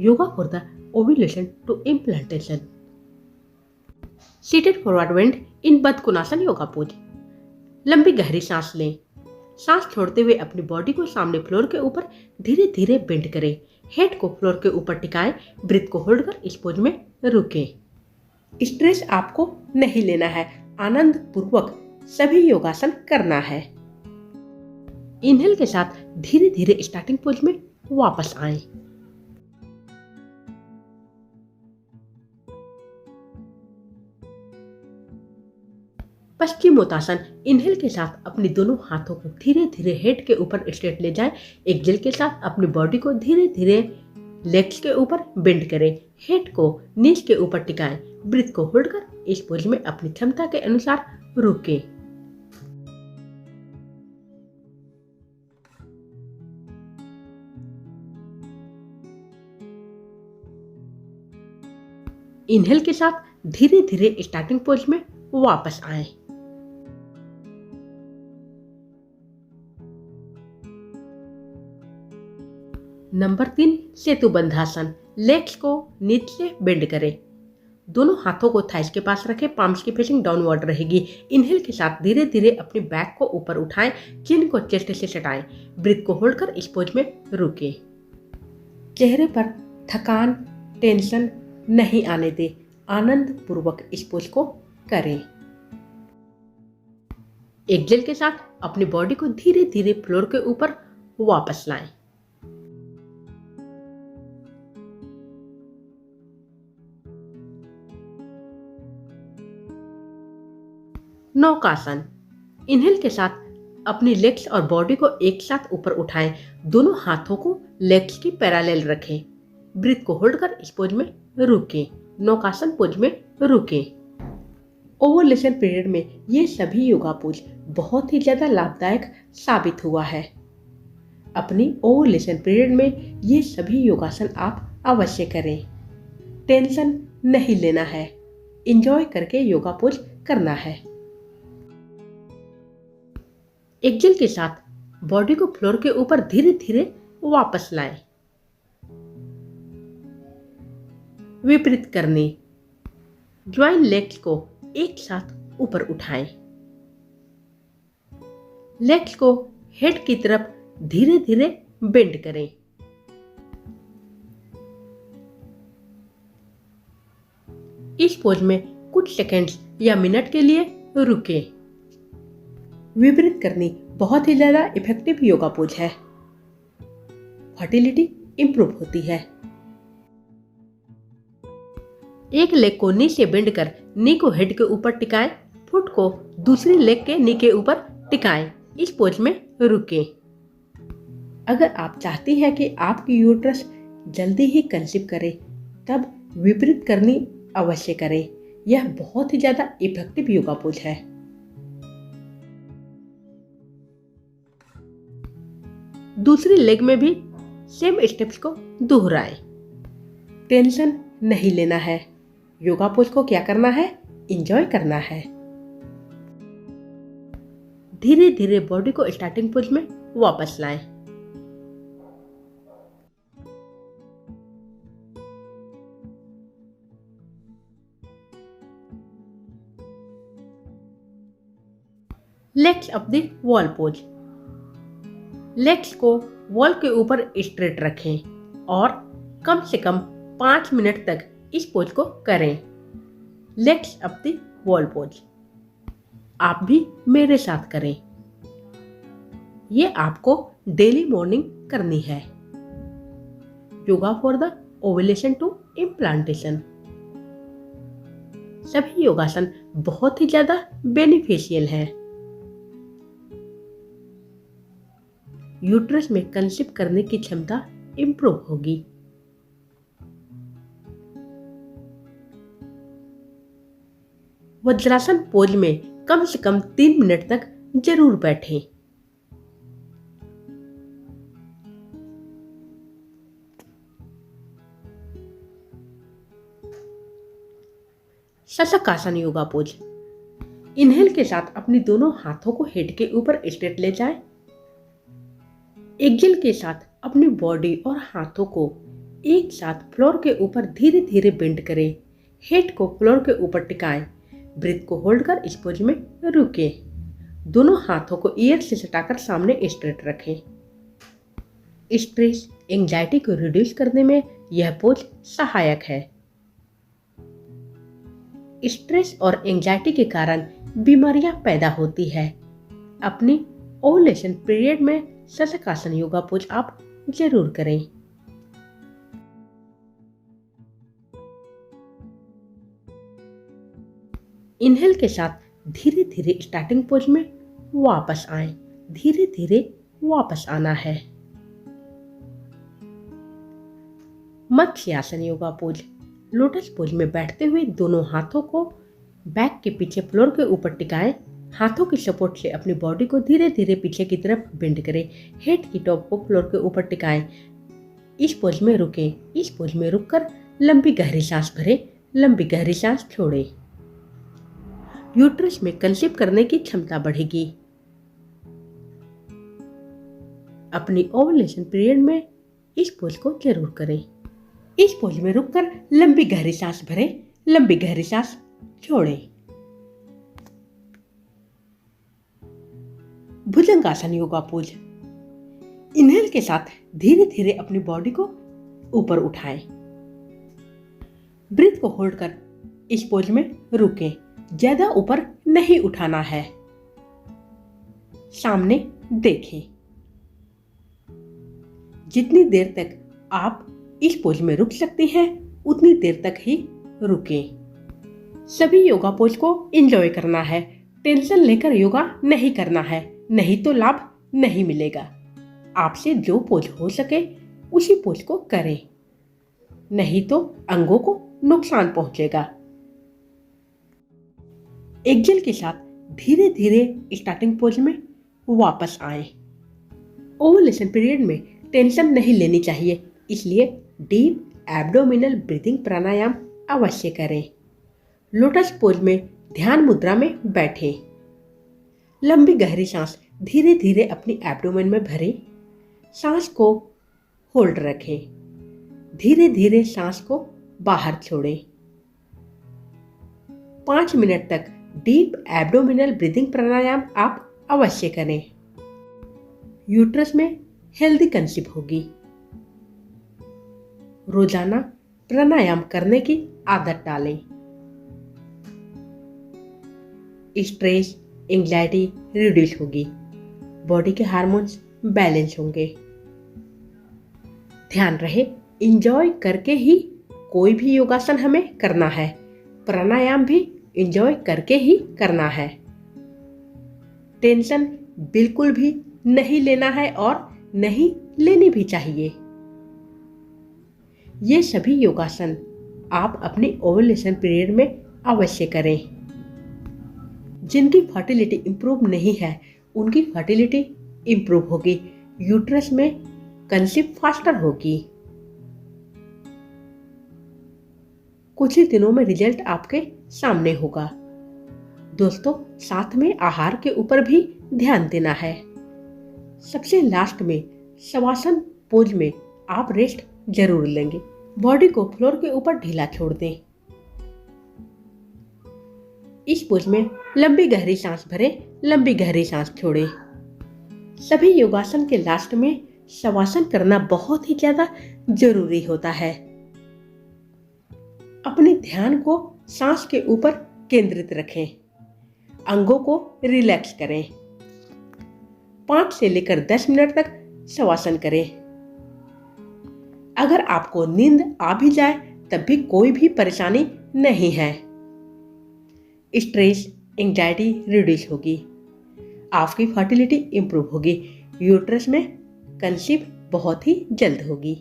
Yoga for the ovulation to implantation. Seated forward bend in Baddhakonasana yoga pose. लंबी गहरी सांस लें। सांस छोड़ते हुए अपनी बॉडी को सामने फ्लोर के ऊपर धीरे धीरे बेंड करें। हेड को फ्लोर के ऊपर टिकाएं। ब्रीथ को होल्ड कर इस पोज में रुकें। स्ट्रेस आपको नहीं लेना है, आनंद पूर्वक सभी योगासन करना है। इनहेल के साथ धीरे धीरे स्टार्टिंग पोज में वापस आएं। पश्चिमोत्तासन इनहेल के साथ अपनी दोनों हाथों को धीरे धीरे हेड के ऊपर स्ट्रेट ले जाएं। एक्सहेल के साथ अपनी बॉडी को धीरे धीरे लेग्स के ऊपर बेंड करें। हेड को नीज के ऊपर टिकाएं। ब्रीथ को होल्ड कर इस पोज में अपनी क्षमता के अनुसार रुकें। इनहेल के साथ धीरे धीरे स्टार्टिंग पोज में वापस आएं। नंबर 3 सेतुबंधासन। लेग्स को नीचे बेंड करें। दोनों हाथों को थाइस के पास रखें। पाम्स की फेसिंग डाउनवर्ड रहेगी। इनहेल के साथ धीरे धीरे अपनी बैक को ऊपर उठाएं। चिन को चेस्ट से सटाएं। ब्रीथ को होल्ड कर इस पोज में रुकें। चेहरे पर थकान, टेंशन नहीं आने दें। आनंद पूर्वक इस पोज को करें। एक्सहेल के साथ अपनी बॉडी को धीरे धीरे फ्लोर के ऊपर वापस लाएं। नौकासन। इनहेल के साथ अपनी लेग्स और बॉडी को एक साथ ऊपर उठाएं। दोनों हाथों को लेग्स की पैरेलल रखें। ब्रीथ को होल्ड कर इस पोज में रुकें। नौकासन पोज में रुकें। ओवुलेशन पीरियड में ये सभी योगा पोज बहुत ही ज्यादा लाभदायक साबित हुआ है। अपनी ओवुलेशन पीरियड में ये सभी योगासन आप अवश्य करें। टेंशन नहीं लेना है, एंजॉय करके योगा पोज करना है। एक्सहेल के साथ बॉडी को फ्लोर के ऊपर धीरे धीरे वापस लाएं। विपरीत करनी। ज्वाइन लेग्स को एक साथ ऊपर उठाएं। लेग्स को हेड की तरफ धीरे धीरे बेंड करें। इस पोज में कुछ सेकंड्स या मिनट के लिए रुकें। विपरीत करनी बहुत ही ज्यादा इफेक्टिव योगा पोज है। फर्टिलिटी इंप्रूव होती है। एक लेग को नी से बेंड कर नी को हेड के ऊपर टिकाएं। फुट को दूसरी लेग के नी के ऊपर टिकाएं। इस पोज में रुकें। अगर आप चाहती हैं कि आपकी यूट्रस जल्दी ही कंसीव करे, तब विपरीत करनी अवश्य करें। यह बहुत ही ज्यादा इफेक्टिव योगा पोज है। दूसरी लेग में भी सेम स्टेप्स को दोहराएं। टेंशन नहीं लेना है। योगा पोज को क्या करना है? एंजॉय करना है। धीरे धीरे बॉडी को स्टार्टिंग पोज में वापस लाएं। Legs up the wall pose. Legs को वॉल के ऊपर स्ट्रेट रखें और कम से कम 5 मिनट तक इस पोज को करें। Legs up the wall pose. आप भी मेरे साथ करें। ये आपको डेली मॉर्निंग करनी है। Yoga for the ovulation to implantation. सभी योगासन बहुत ही ज्यादा बेनिफिशियल हैं। यूट्रस में कंसीव करने की क्षमता इंप्रूव होगी। वज्रासन पोज में कम से कम 3 मिनट तक जरूर बैठें। शशकासन योगा पोज। इनहेल के साथ अपनी दोनों हाथों को हेड के ऊपर स्ट्रेट ले जाएं। एक्सहेल के साथ अपनी बॉडी और हाथों को एक साथ फ्लोर के ऊपर धीरे धीरे बेंड करें। हेड को फ्लोर के ऊपर टिकाएं। ब्रीथ को होल्ड कर इस पोज में रुकें। दोनों हाथों को ईयर से सटाकर सामने स्ट्रेट रखें। स्ट्रेस एंजाइटी को रिड्यूस करने में यह पोज सहायक है। स्ट्रेस और एंजाइटी के कारण बीमारियां पैदा होती है। अपनी ओवुलेशन पीरियड में शशकासन योगा पोज आप जरूर करें। इनहेल के साथ धीरे धीरे स्टार्टिंग पोज में वापस आएं। धीरे धीरे वापस आना है। Matsyasana yoga pose. Lotus pose में बैठते हुए दोनों हाथों को बैक के पीछे फ्लोर के ऊपर टिकाएं। हाथों की सपोर्ट से अपनी बॉडी को धीरे धीरे पीछे की तरफ बेंड करें। हेड की टॉप को फ्लोर के ऊपर टिकाएं। इस पोज में रुकें। इस पोज में रुककर लंबी गहरी सांस भरें। लंबी गहरी सांस छोड़ें। यूट्रस में कंसीव करने की क्षमता बढ़ेगी। अपनी ओवुलेशन पीरियड में इस पोज को जरूर करें। इस पोज में रुककर लंबी गहरी सांस भरें। लंबी गहरी सांस छोड़ें। भुजंगासन योगा पोज। इनहेल के साथ धीरे धीरे अपनी बॉडी को ऊपर उठाएं। ब्रीथ को होल्ड कर इस पोज में रुकें। ज्यादा ऊपर नहीं उठाना है। सामने देखें। जितनी देर तक आप इस पोज में रुक सकती हैं उतनी देर तक ही रुकें। सभी योगा पोज को एंजॉय करना है। टेंशन लेकर योगा नहीं करना है, नहीं तो लाभ नहीं मिलेगा। आपसे जो पोज हो सके उसी पोज को करें, नहीं तो अंगों को नुकसान पहुंचेगा। एक्सेल के साथ धीरे धीरे स्टार्टिंग पोज में वापस आएं। ओवुलेशन पीरियड में टेंशन नहीं लेनी चाहिए, इसलिए डीप एब्डोमिनल ब्रीथिंग प्राणायाम अवश्य करें। लोटस पोज में ध्यान मुद्रा में बैठें। लंबी गहरी सांस धीरे धीरे अपनी एब्डोमेन में भरें। सांस को होल्ड रखें। धीरे धीरे सांस को बाहर छोड़ें। 5 मिनट तक डीप एब्डोमिनल ब्रीथिंग प्राणायाम आप अवश्य करें। यूट्रस में हेल्दी कंसीव होगी। रोजाना प्राणायाम करने की आदत डालें। स्ट्रेस एंजाइटी रिड्यूस होगी। बॉडी के हार्मोन्स बैलेंस होंगे। ध्यान रहे, एंजॉय करके ही कोई भी योगासन हमें करना है। प्राणायाम भी एंजॉय करके ही करना है। टेंशन बिल्कुल भी नहीं लेना है और नहीं लेनी भी चाहिए। ये सभी योगासन आप अपनी ओवुलेशन पीरियड में अवश्य करें। जिनकी फर्टिलिटी इंप्रूव नहीं है उनकी फर्टिलिटी इंप्रूव होगी। यूट्रस में कंसीव फास्टर होगी। कुछ ही दिनों में रिजल्ट आपके सामने होगा। दोस्तों, साथ में आहार के ऊपर भी ध्यान देना है। सबसे लास्ट में शवासन पोज में आप रेस्ट जरूर लेंगे। बॉडी को फ्लोर के ऊपर ढीला छोड़ दें। इस पोज में लंबी गहरी सांस भरें। लंबी गहरी सांस छोड़ें। सभी योगासन के लास्ट में शवासन करना बहुत ही ज्यादा जरूरी होता है। अपने ध्यान को सांस के ऊपर केंद्रित रखें। अंगों को रिलैक्स करें। 5 से लेकर 10 मिनट तक शवासन करें। अगर आपको नींद आ भी जाए तब भी कोई भी परेशानी नहीं है। स्ट्रेस एंजाइटी रिड्यूस होगी। आपकी फर्टिलिटी इंप्रूव होगी। यूट्रस में कंसीव बहुत ही जल्द होगी।